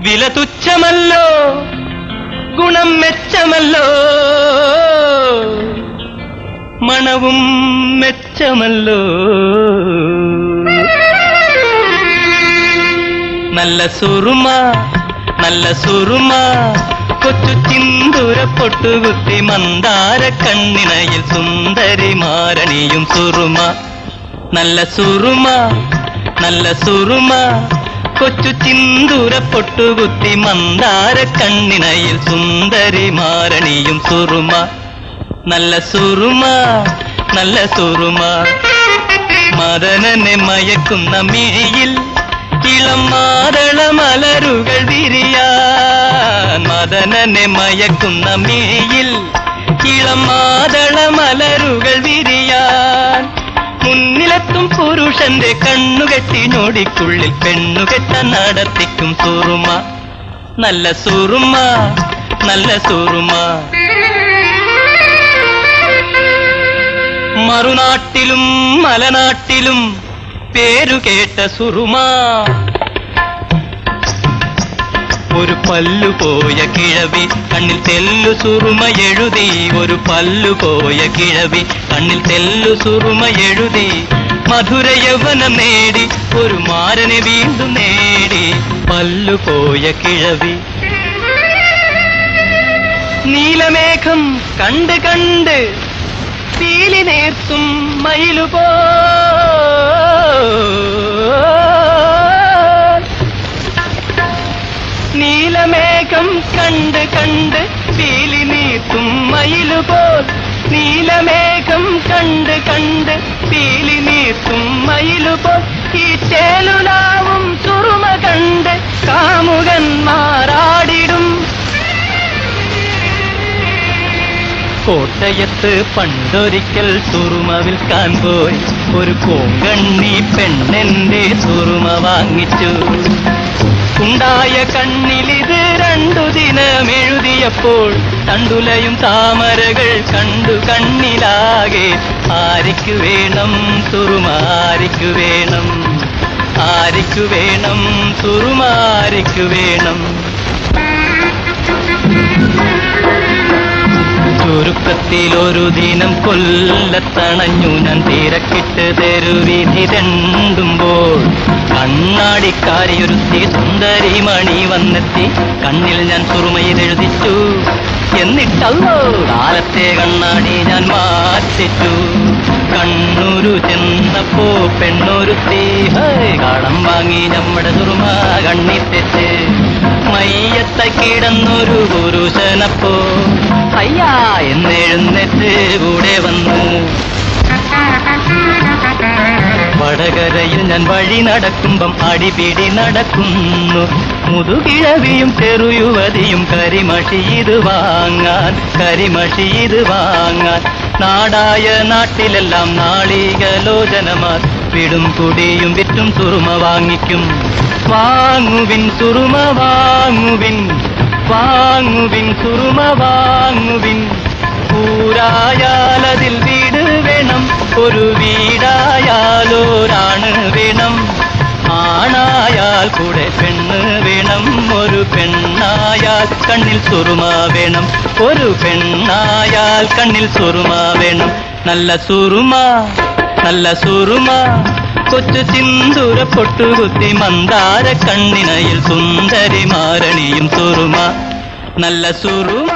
വില തുച്ഛമല്ലോ ഗുണം മെച്ചമല്ലോ മണവും മെച്ചമല്ലോ നല്ല സുറുമ കൊച്ചു ചിന്തൂര പൊട്ടുകുത്തി മന്ദാര കണ്ണിനയിൽ സുന്ദരി മാരണിയും സുറുമ നല്ല സുറുമ കൊച്ചു ചിന്തൂര പൊട്ടുകുത്തി മന്ദാര കണ്ണിനയിൽ സുന്ദരി മാരണിയും സുറുമ നല്ല സുറുമ മദനനെ മയക്കുന്ന മിഴിയിൽ ഇളം മാതള മലരുകൾ വിരിയാൻ മദനനെ മയക്കുന്ന മിഴിയിൽ ഇളം മാതള മലരുകൾ വിരിയാൻ മുന്നിലെത്തും പുരുഷന്റെ കണ്ണുകെട്ടി ഞൊടിക്കുള്ളിൽ പെണ്ണുകെട്ട നടത്തിക്കും സുറുമ നല്ല സുറുമ മറുനാട്ടിലും മലനാട്ടിലും പേരുകേട്ട സുറുമ ഒരു പല്ലുപോയ കിഴവി കണ്ണിൽ തെല്ലു സുറുമ എഴുതി ഒരു പല്ലുപോയ കിഴവി കണ്ണിൽ തെല്ലു സുറുമ എഴുതി മധുര യൗവനം നേടി ഒരു മാരനെ വീണ്ടും നേടി പല്ലുപോയ കിഴവി നീലമേഘം കണ്ട് കണ്ട് പീലി നേർത്തും മയിലുപോ നീലമേഘം കണ്ട് കണ്ട് പീലി നീർത്തും മയിലുപോൽ നീലമേഘം കണ്ട് കണ്ട് പീലി നീർത്തും മയിലുപോൽ ഈ ചേലുലാവും സുറുമ കണ്ട് കാമുകന്മാരാടിടും കോട്ടയത്ത് പണ്ടൊരിക്കൽ സുറുമ വിൽക്കാൻ പോയി ഒരു കോങ്കണ്ണി പെണ്ണെന്റെ സുറുമ വാങ്ങിച്ചു ഉണ്ടായ കണ്ണിലിത് 2 ദിനം എഴുതിയപ്പോൾ തണ്ടുലയും താമരകൾ കണ്ടു കണ്ണിലാകെ ആരിക്കു വേണം സുറുമ ആരിക്കു വേണം സുറുമ ആരിക്കു വേണം ചുരുക്കത്തിലൊരു ദിനം കൊല്ലത്തണഞ്ഞു ഞാൻ തിരക്കിട്ട് തെരുവീഥി തെണ്ടുമ്പോൾ കണ്ണാടിക്കാരിയൊരുത്തി സുന്ദരി മണി വന്നെത്തി കണ്ണിൽ ഞാൻ സുറുമയിലെഴുതിച്ചു എന്നിട്ടല്ലോ കാലത്തെ കണ്ണാടി ഞാൻ മാറ്റിച്ചു കണ്ണൂരു ചെന്നപ്പോ പെണ്ണൊരുത്തി കടം വാങ്ങി നമ്മുടെ സുറുമ കണ്ണി തെറ്റ് മയ്യത്ത കിടന്നൊരു പുരുഷനപ്പോ അയ്യാ എന്നെഴുന്നേറ്റ് കൂടെ വന്നു വടകരയിൽ ഞാൻ വഴി നടക്കുമ്പം അടിപിടി നടക്കുന്നു മുതുകിഴവിയും ചെറുയുവതിയും കരിമഷി ഇത് വാങ്ങാൻ നാടായ നാട്ടിലെല്ലാം നാളികലോചനമാർ വിടും കുടിയും വിറ്റും സുറുമ വാങ്ങിക്കും വാങ്ങുവിൻ സുറുമ വാങ്ങുവിൻ സുറുമ വാങ്ങുവിൻ ൂരായാലതിൽ വീട് വേണം ഒരു വീടായാലോരാണ് വേണം ആണായാൽ കൂടെ പെണ്ണ് വേണം ഒരു പെണ്ണായാൽ കണ്ണിൽ സുറുമ വേണം ഒരു പെണ്ണായാൽ കണ്ണിൽ സുറുമ വേണം നല്ല സുറുമ കൊച്ചു ചിന്തൂര പൊട്ടുകുത്തി മന്ദാര കണ്ണിനയിൽ സുന്ദരി മാരണിയും സുറുമ നല്ല സുറുമ